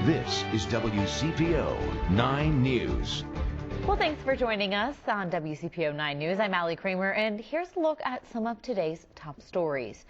This is WCPO 9 News. Well, thanks for joining us on WCPO 9 News. I'm Allie Kramer, and here's a look at some of today's top stories.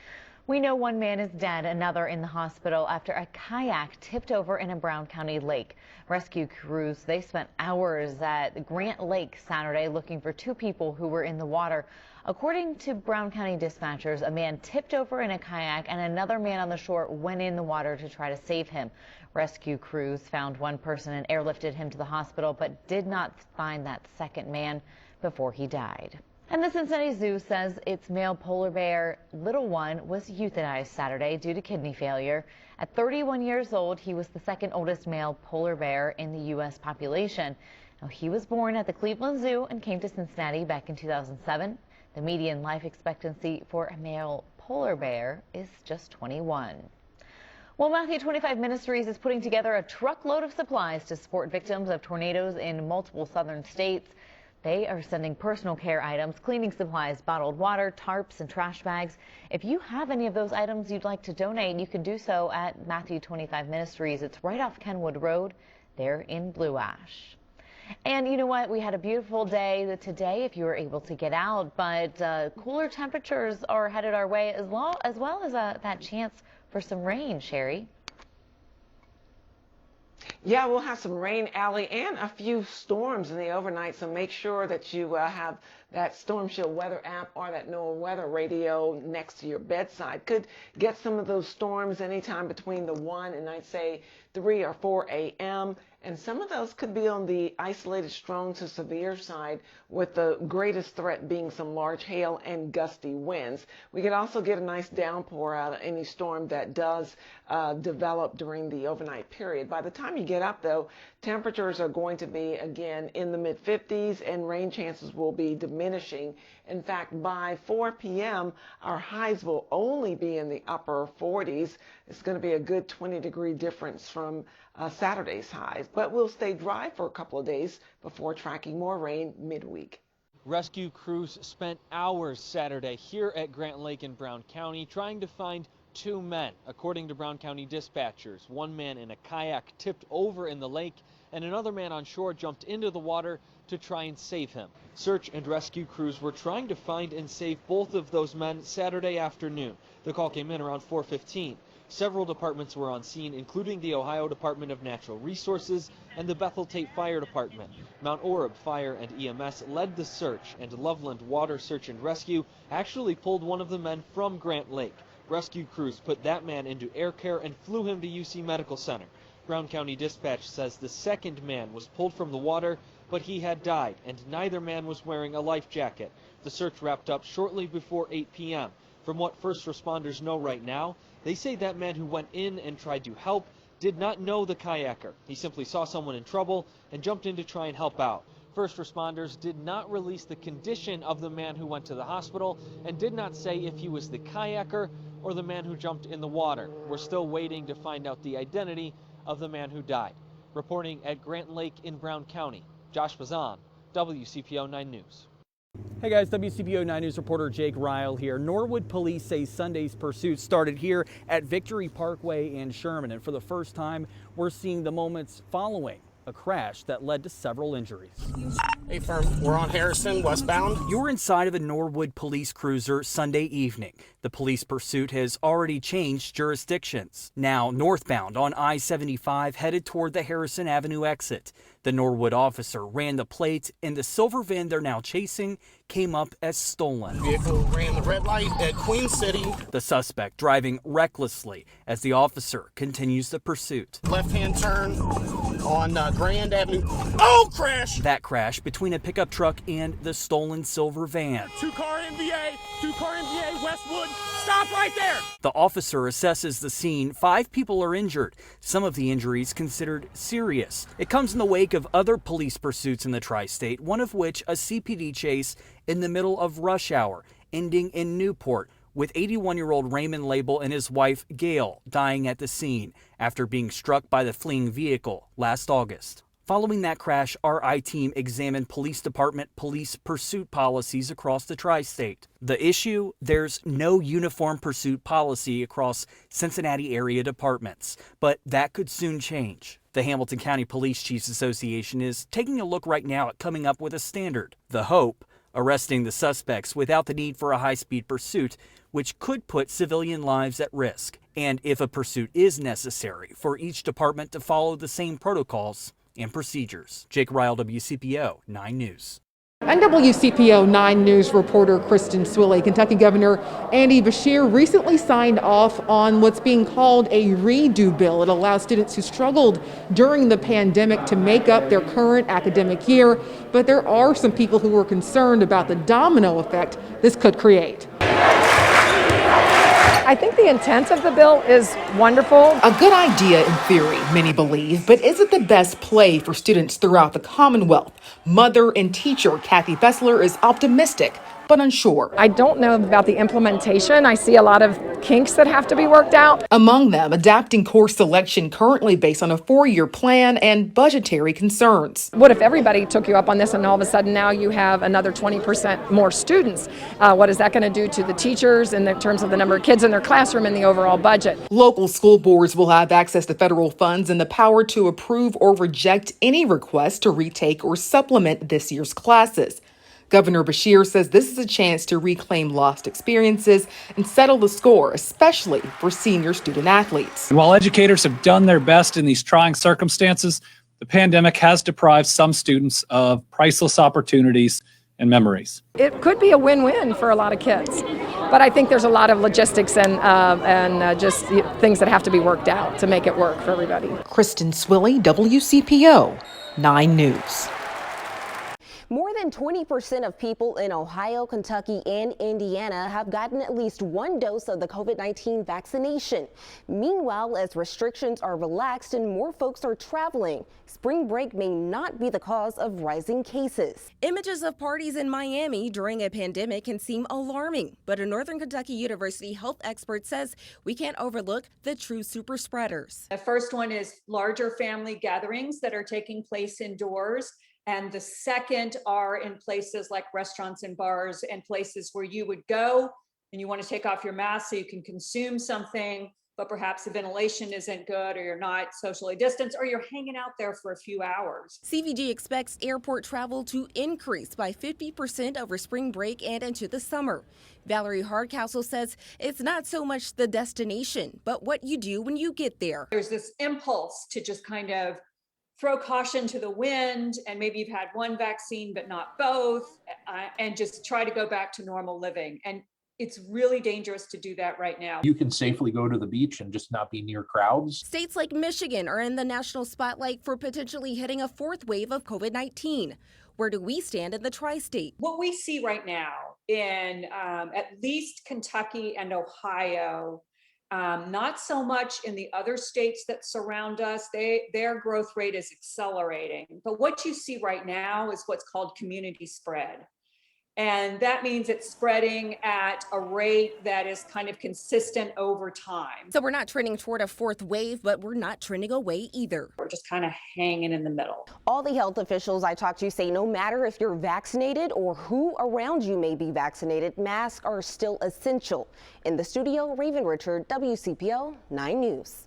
We know one man is dead, another in the hospital after a kayak tipped over in a Brown County lake. Rescue crews, they spent hours at Grant Lake Saturday looking for two people who were in the water. According to Brown County dispatchers, a man tipped over in a kayak and another man on the shore went in the water to try to save him. Rescue crews found one person and airlifted him to the hospital, but did not find that second man before he died. And the Cincinnati Zoo says its male polar bear, Little One, was euthanized Saturday due to kidney failure. At 31 years old, he was the second oldest male polar bear in the U.S. population. Now, he was born at the Cleveland Zoo and came to Cincinnati back in 2007. The median life expectancy for a male polar bear is just 21. Well, Matthew 25 Ministries is putting together a truckload of supplies to support victims of tornadoes in multiple southern states. They are sending personal care items, cleaning supplies, bottled water, tarps, and trash bags. If you have any of those items you'd like to donate, you can do so at Matthew 25 Ministries. It's right off Kenwood Road there in Blue Ash. And you know what? We had a beautiful day today if you were able to get out, but cooler temperatures are headed our way as well as that chance for some rain, Sherry. Yeah, we'll have some rain, Allie, and a few storms in the overnight, so make sure that you have that Storm Shield weather app or that NOAA weather radio next to your bedside. Could get some of those storms anytime between the 1 and I'd say 3 or 4 a.m. And some of those could be on the isolated strong to severe side, with the greatest threat being some large hail and gusty winds. We could also get a nice downpour out of any storm that does develop during the overnight period. By the time you get up, though, temperatures are going to be again in the mid-50s and rain chances will be diminishing. In fact, by 4 p.m., our highs will only be in the upper 40s. It's going to be a good 20-degree difference from Saturday's highs, but we'll stay dry for a couple of days before tracking more rain midweek. Rescue crews spent hours Saturday here at Grant Lake in Brown County trying to find two men. According to Brown County dispatchers, one man in a kayak tipped over in the lake and another man on shore jumped into the water to try and save him. Search and rescue crews were trying to find and save both of those men Saturday afternoon. The call came in around 4:15. Several departments were on scene, including the Ohio Department of Natural Resources and the Bethel Tate Fire Department. Mount Orab Fire and EMS led the search, and Loveland Water Search and Rescue actually pulled one of the men from Grant Lake. Rescue crews put that man into air care and flew him to UC Medical Center. Brown County Dispatch says the second man was pulled from the water, but he had died, and neither man was wearing a life jacket. The search wrapped up shortly before 8 p.m. From what first responders know right now, they say that man who went in and tried to help did not know the kayaker. He simply saw someone in trouble and jumped in to try and help out. First responders did not release the condition of the man who went to the hospital and did not say if he was the kayaker or the man who jumped in the water. We're still waiting to find out the identity of the man who died. Reporting at Grant Lake in Brown County, Josh Bazan, WCPO 9 News. Hey guys, WCPO 9 News reporter Jake Ryle here. Norwood police say Sunday's pursuit started here at Victory Parkway in Sherman, and for the first time, we're seeing the moments following a crash that led to several injuries. Hey firm, we're on Harrison, westbound. You're inside of a Norwood police cruiser Sunday evening. The police pursuit has already changed jurisdictions. Now northbound on I-75 headed toward the Harrison Avenue exit. The Norwood officer ran the plate and the silver van they're now chasing came up as stolen. Vehicle ran the red light at Queen City. The suspect driving recklessly as the officer continues the pursuit. Left-hand turn on Grand Avenue. Oh, crash! That crash between a pickup truck and the stolen silver van. Two-car MVA, Westwood. Stop right there! The officer assesses the scene. 5 people are injured. Some of the injuries considered serious. It comes in the wake of other police pursuits in the tri-state, one of which a CPD chase in the middle of rush hour, ending in Newport, with 81-year-old Raymond Label and his wife, Gail, dying at the scene after being struck by the fleeing vehicle last August. Following that crash, our I-team examined police department police pursuit policies across the tri-state. The issue? There's no uniform pursuit policy across Cincinnati area departments, but that could soon change. The Hamilton County Police Chiefs Association is taking a look right now at coming up with a standard. The hope, arresting the suspects without the need for a high-speed pursuit, which could put civilian lives at risk. And if a pursuit is necessary, for each department to follow the same protocols and procedures. Jake Ryle, WCPO 9 News. And WCPO 9 News reporter Kristen Swilley. Kentucky Governor Andy Beshear recently signed off on what's being called a redo bill. It allows students who struggled during the pandemic to make up their current academic year, but there are some people who are concerned about the domino effect this could create. I think the intent of the bill is wonderful. A good idea in theory, many believe, but is it the best play for students throughout the Commonwealth? Mother and teacher Kathy Bessler is optimistic, but unsure. I don't know about the implementation. I see a lot of kinks that have to be worked out. Among them, adapting course selection currently based on a 4-year plan and budgetary concerns. What if everybody took you up on this and all of a sudden now you have another 20% more students? What is that going to do to the teachers in terms of the number of kids in their classroom and the overall budget? Local school boards will have access to federal funds and the power to approve or reject any request to retake or supplement this year's classes. Governor Beshear says this is a chance to reclaim lost experiences and settle the score, especially for senior student athletes. While educators have done their best in these trying circumstances, the pandemic has deprived some students of priceless opportunities and memories. It could be a win-win for a lot of kids, but I think there's a lot of logistics and just things that have to be worked out to make it work for everybody. Kristen Swilley, WCPO 9 News. More than 20% of people in Ohio, Kentucky, and Indiana have gotten at least one dose of the COVID-19 vaccination. Meanwhile, as restrictions are relaxed and more folks are traveling, spring break may not be the cause of rising cases. Images of parties in Miami during a pandemic can seem alarming, but a Northern Kentucky University health expert says we can't overlook the true super spreaders. The first one is larger family gatherings that are taking place indoors. And the second are in places like restaurants and bars and places where you would go and you want to take off your mask so you can consume something, but perhaps the ventilation isn't good or you're not socially distanced or you're hanging out there for a few hours. CVG expects airport travel to increase by 50% over spring break and into the summer. Valerie Hardcastle says it's not so much the destination, but what you do when you get there. There's this impulse to just kind of throw caution to the wind, and maybe you've had one vaccine but not both, and just try to go back to normal living. And it's really dangerous to do that right now. You can safely go to the beach and just not be near crowds. States like Michigan are in the national spotlight for potentially hitting a fourth wave of COVID-19. Where do we stand in the tri-state? What we see right now in at least Kentucky and Ohio, not so much in the other states that surround us. Their growth rate is accelerating. But what you see right now is what's called community spread. And that means it's spreading at a rate that is kind of consistent over time. So we're not trending toward a fourth wave, but we're not trending away either. We're just kind of hanging in the middle. All the health officials I talked to say no matter if you're vaccinated or who around you may be vaccinated, masks are still essential. In the studio, Raven Richard, WCPO 9 News.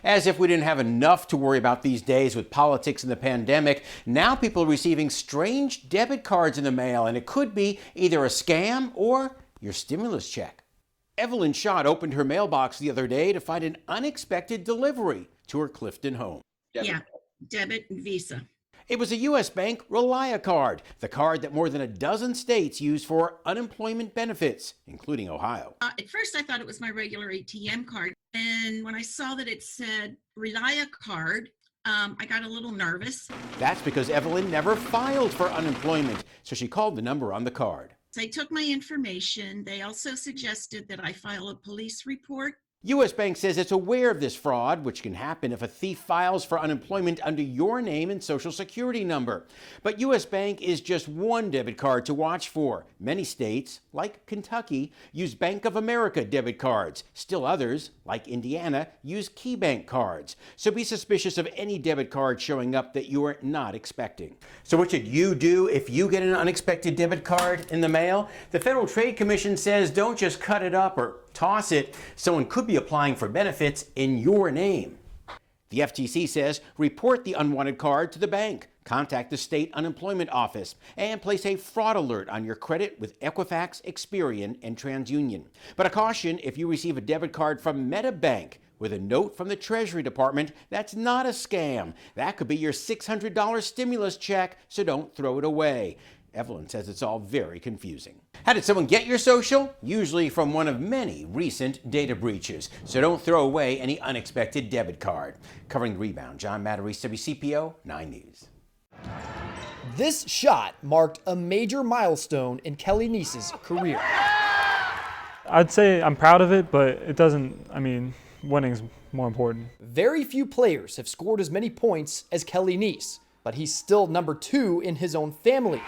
As if we didn't have enough to worry about these days with politics and the pandemic, now people are receiving strange debit cards in the mail, and it could be either a scam or your stimulus check. Evelyn Schott opened her mailbox the other day to find an unexpected delivery to her Clifton home. Debit and Visa. It was a U.S. Bank Relia card, the card that more than a dozen states use for unemployment benefits, including Ohio. At first, I thought it was my regular ATM card. And when I saw that it said Relia card, I got a little nervous. That's because Evelyn never filed for unemployment, so she called the number on the card. They took my information. They also suggested that I file a police report. U.S. Bank says it's aware of this fraud, which can happen if a thief files for unemployment under your name and social security number. But U.S. Bank is just one debit card to watch for. Many states, like Kentucky, use Bank of America debit cards. Still others, like Indiana, use KeyBank cards. So be suspicious of any debit card showing up that you're not expecting. So what should you do if you get an unexpected debit card in the mail? The Federal Trade Commission says don't just cut it up or toss it. Someone could be applying for benefits in your name. The FTC says report the unwanted card to the bank, contact the state unemployment office, and place a fraud alert on your credit with Equifax, Experian, and TransUnion. But a caution, if you receive a debit card from MetaBank with a note from the Treasury Department, that's not a scam. That could be your $600 stimulus check, so don't throw it away. Evelyn says it's all very confusing. How did someone get your social? Usually from one of many recent data breaches. So don't throw away any unexpected debit card. Covering the rebound, John Matarese, WCPO 9 News. This shot marked a major milestone in Kelly Neese's career. I'd say I'm proud of it, but it doesn't, winning's more important. Very few players have scored as many points as Kelly Neese, but he's still number 2 in his own family.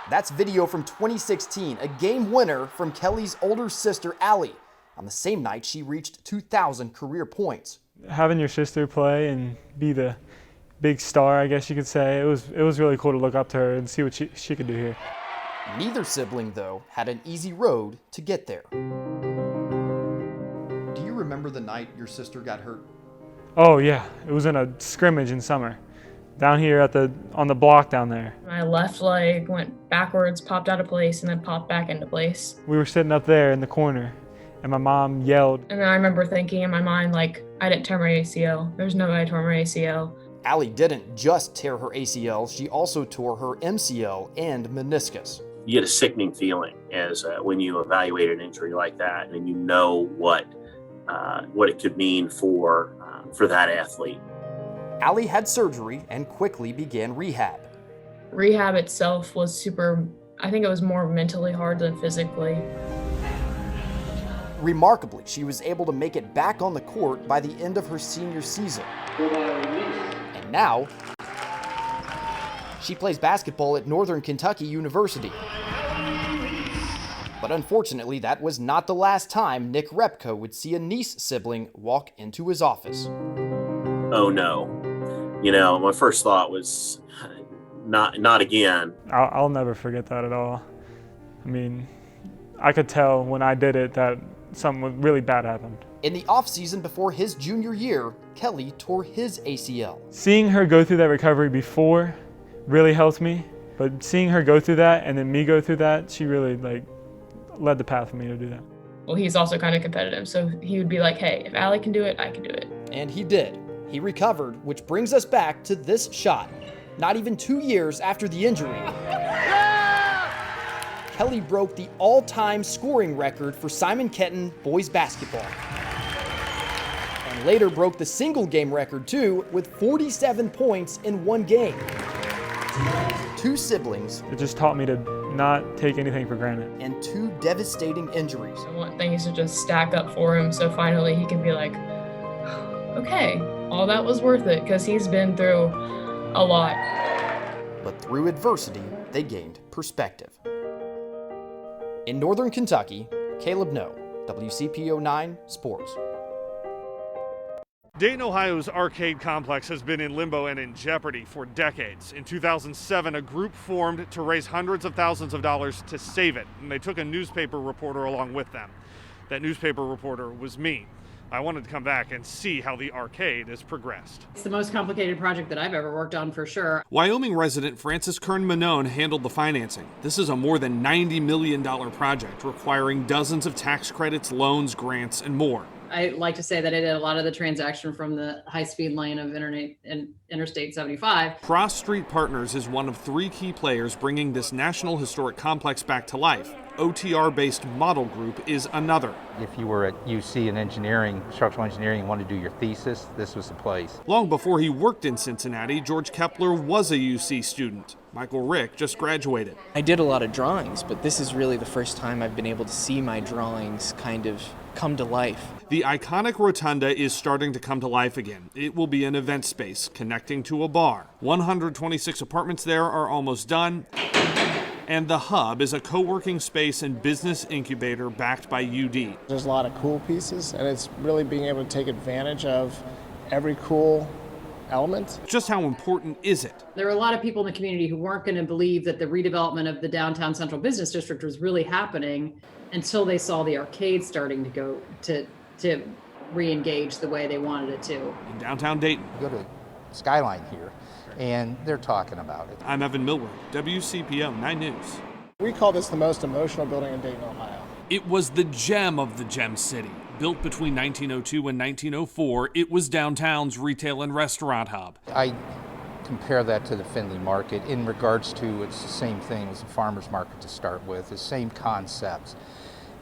That's video from 2016, a game winner from Kelly's older sister, Allie, on the same night she reached 2,000 career points. Having your sister play and be the big star, I guess you could say, it was really cool to look up to her and see what she could do here. Neither sibling, though, had an easy road to get there. Do you remember the night your sister got hurt? Oh yeah, it was in a scrimmage in summer. Down here on the block down there. My left leg went backwards, popped out of place, and then popped back into place. We were sitting up there in the corner, and my mom yelled. And then I remember thinking in my mind, like, I didn't tear my ACL. There's no way I tore my ACL. Allie didn't just tear her ACL, she also tore her MCL and meniscus. You get a sickening feeling as when you evaluate an injury like that, and you know what it could mean for that athlete. Allie had surgery and quickly began rehab. Rehab itself was I think it was more mentally hard than physically. Remarkably, she was able to make it back on the court by the end of her senior season. And now, she plays basketball at Northern Kentucky University. But unfortunately, that was not the last time Nick Repko would see a Neese sibling walk into his office. Oh no. My first thought was, not again. I'll never forget that at all. I could tell when I did it that something really bad happened. In the offseason before his junior year, Kelly tore his ACL. Seeing her go through that recovery before really helped me, but seeing her go through that and then me go through that, she really led the path for me to do that. Well, he's also kind of competitive, so he would be like, hey, if Allie can do it, I can do it. And he did. He recovered, which brings us back to this shot. Not even 2 years after the injury, Kelly broke the all-time scoring record for Simon Kenton boys basketball. And later broke the single game record too, with 47 points in one game. 2 siblings. It just taught me to not take anything for granted. And 2 devastating injuries. I want things to just stack up for him so finally he can be like, okay, all that was worth it, because he's been through a lot. But through adversity, they gained perspective. In Northern Kentucky, Caleb No, WCPO 9 Sports. Dayton, Ohio's arcade complex has been in limbo and in jeopardy for decades. In 2007, a group formed to raise hundreds of thousands of dollars to save it, and they took a newspaper reporter along with them. That newspaper reporter was me. I wanted to come back and see how the arcade has progressed. It's the most complicated project that I've ever worked on, for sure. Wyoming resident Francis Kern-Manone handled the financing. This is a more than $90 million project requiring dozens of tax credits, loans, grants, and more. I like to say that I did a lot of the transaction from the high-speed lane of Interstate 75. Cross Street Partners is one of 3 key players bringing this National Historic Complex back to life. OTR-based Model Group is another. If you were at UC in engineering, structural engineering, and wanted to do your thesis, this was the place. Long before he worked in Cincinnati, George Kepler was a UC student. Michael Rick just graduated. I did a lot of drawings, but this is really the first time I've been able to see my drawings kind of come to life. The iconic rotunda is starting to come to life again. It will be an event space connecting to a bar. 126 apartments there are almost done. And the Hub is a co-working space and business incubator backed by UD. There's a lot of cool pieces, and it's really being able to take advantage of every cool element. Just how important is it? There were a lot of people in the community who weren't going to believe that the redevelopment of the downtown central business district was really happening until they saw the arcade starting to go to re-engage the way they wanted it to. In downtown Dayton. Go to Skyline here, and they're talking about it. I'm Evan Millward, WCPO 9 News. We call this the most emotional building in Dayton, Ohio. It was the gem of the Gem City. Built between 1902 and 1904, it was downtown's retail and restaurant hub. I compare that to the Findlay Market in regards to it's the same thing as the farmer's market to start with, the same concepts.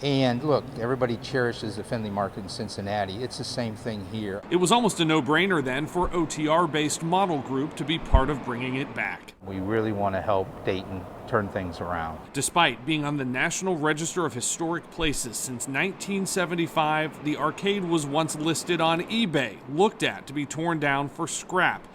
And look, everybody cherishes the Findlay Market in Cincinnati. It's the same thing here. It was almost a no-brainer then for OTR-based Model Group to be part of bringing it back. We really want to help Dayton turn things around. Despite being on the National Register of Historic Places since 1975, the arcade was once listed on eBay, looked at to be torn down for scrap.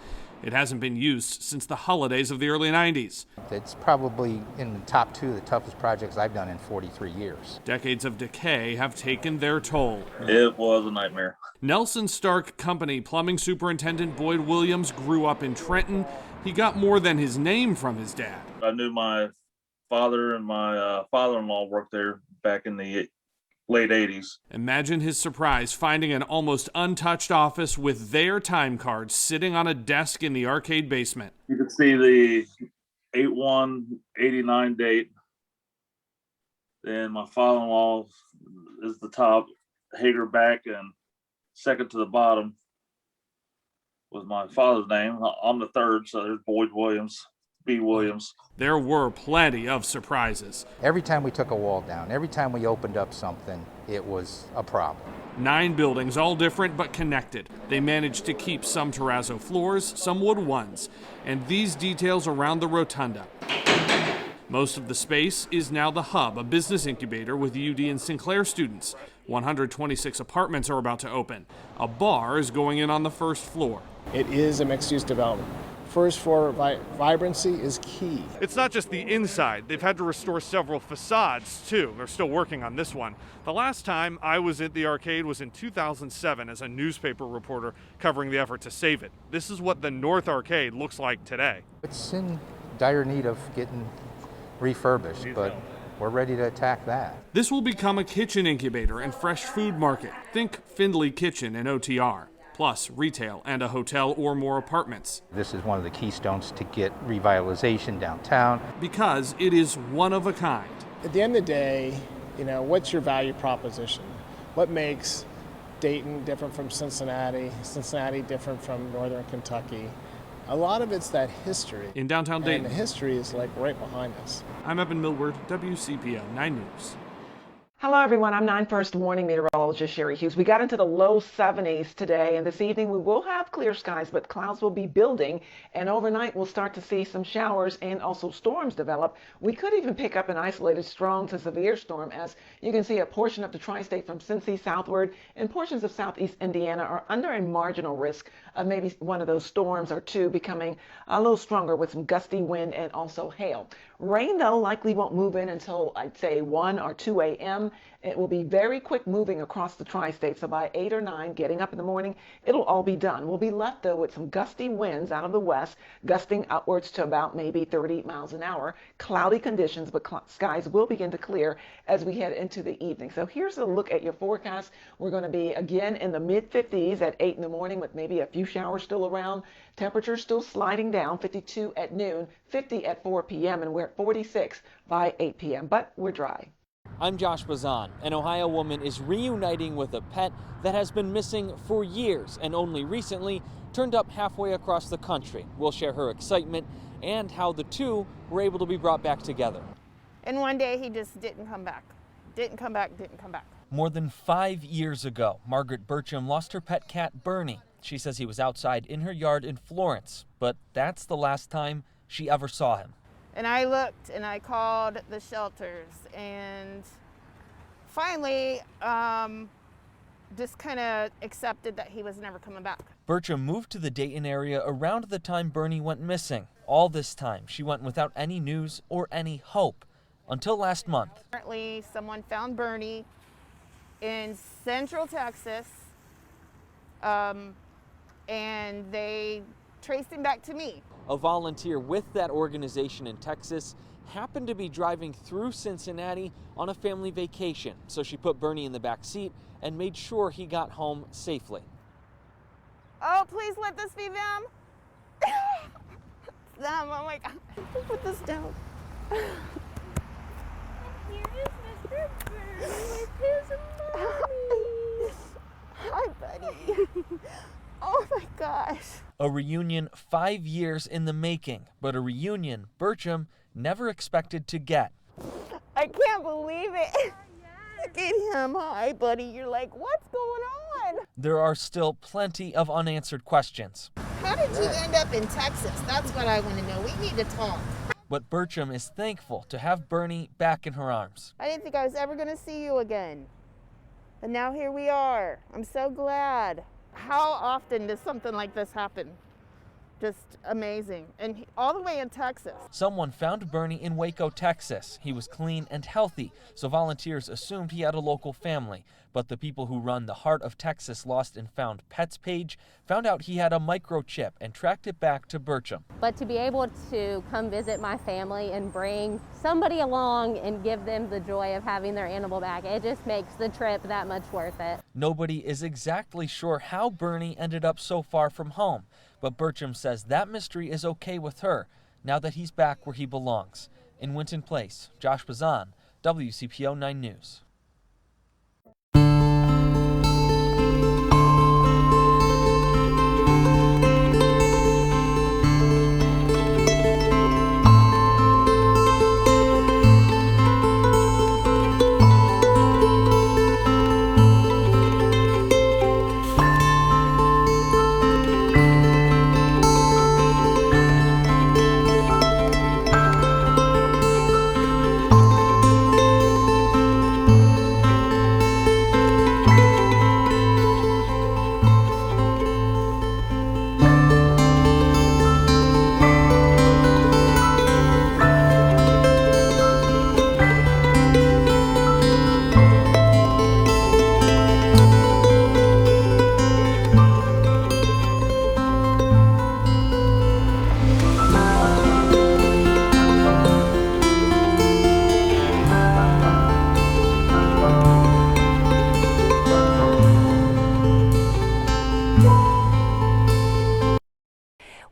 It hasn't been used since the holidays of the early 90s. It's probably in the top 2 of the toughest projects I've done in 43 years. Decades of decay have taken their toll. It was a nightmare. Nelson Stark Company plumbing superintendent Boyd Williams grew up in Trenton. He got more than his name from his dad. I knew my father and my father-in-law worked there back in the late 80s. Imagine his surprise finding an almost untouched office with their time cards sitting on a desk in the arcade basement. You can see the 8/1/89 date. Then my father-in-law is the top, Hager back, and second to the bottom was my father's name. I'm the third, so there's Boyd Williams. B. Williams. There were plenty of surprises. Every time we took a wall down, every time we opened up something, it was a problem. 9 buildings, all different but connected. They managed to keep some terrazzo floors, some wood ones, and these details around the rotunda. Most of the space is now the Hub, a business incubator with UD and Sinclair students. 126 apartments are about to open. A bar is going in on the first floor. It is a mixed-use development. First floor vibrancy is key. It's not just the inside. They've had to restore several facades, too. They're still working on this one. The last time I was at the arcade was in 2007 as a newspaper reporter covering the effort to save it. This is what the North Arcade looks like today. It's in dire need of getting refurbished, but we're ready to attack that. This will become a kitchen incubator and fresh food market. Think Findlay Kitchen and OTR. Plus retail and a hotel or more apartments. This is one of the keystones to get revitalization downtown. Because it is one of a kind. At the end of the day, what's your value proposition? What makes Dayton different from Cincinnati, Cincinnati different from Northern Kentucky? A lot of it's that history. In downtown Dayton. And the history is like right behind us. I'm Evan Millward, WCPO 9 News. Hello, everyone. I'm 9 First Warning Meteorologist Sherry Hughes. We got into the low 70s today, and this evening we will have clear skies, but clouds will be building, and overnight we'll start to see some showers and also storms develop. We could even pick up an isolated strong to severe storm, as you can see a portion of the tri-state from Cincy southward and portions of southeast Indiana are under a marginal risk of maybe one of those storms or two becoming a little stronger with some gusty wind and also hail. Rain, though, likely won't move in until, I'd say, 1 or 2 a.m. It will be very quick moving across the tri-state, so by 8 or 9, getting up in the morning, it'll all be done. We'll be left, though, with some gusty winds out of the west, gusting upwards to about maybe 30 miles an hour. Cloudy conditions, but skies will begin to clear as we head into the evening. So here's a look at your forecast. We're going to be, again, in the mid-50s at 8 in the morning with maybe a few showers still around. Temperatures still sliding down, 52 at noon, 50 at 4 p.m., and we're at 46 by 8 p.m., but we're dry. I'm Josh Bazan. An Ohio woman is reuniting with a pet that has been missing for years and only recently turned up halfway across the country. We'll share her excitement and how the two were able to be brought back together. And one day he just didn't come back. Didn't come back. More than 5 years ago, Margaret Burcham lost her pet cat, Bernie. She says he was outside in her yard in Florence, but that's the last time she ever saw him. And I looked and I called the shelters and finally just kind of accepted that he was never coming back. Burcham moved to the Dayton area around the time Bernie went missing. All this time, she went without any news or any hope until last month. Apparently, someone found Bernie in Central Texas, and they traced him back to me. A volunteer with that organization in Texas happened to be driving through Cincinnati on a family vacation, so she put Bernie in the back seat and made sure he got home safely. Oh, please let this be them. It's them, oh my God. Put this down. Here is Mr. Bernie with his mommy. Hi, buddy. Oh my gosh. A reunion 5 years in the making, but a reunion Bertram never expected to get. I can't believe it. Look at him. Hi, buddy. You're like, what's going on? There are still plenty of unanswered questions. How did you end up in Texas? That's what I want to know. We need to talk. But Bertram is thankful to have Bernie back in her arms. I didn't think I was ever going to see you again. And now here we are. I'm so glad. How often does something like this happen? Just amazing. And all the way in Texas. Someone found Bernie in Waco, Texas. He was clean and healthy, so volunteers assumed he had a local family. But the people who run the Heart of Texas Lost and Found Pets page found out he had a microchip and tracked it back to Bertram. But to be able to come visit my family and bring somebody along and give them the joy of having their animal back, it just makes the trip that much worth it. Nobody is exactly sure how Bernie ended up so far from home, but Bertram says that mystery is okay with her now that he's back where he belongs. In Winton Place, Josh Bazan, WCPO 9 News.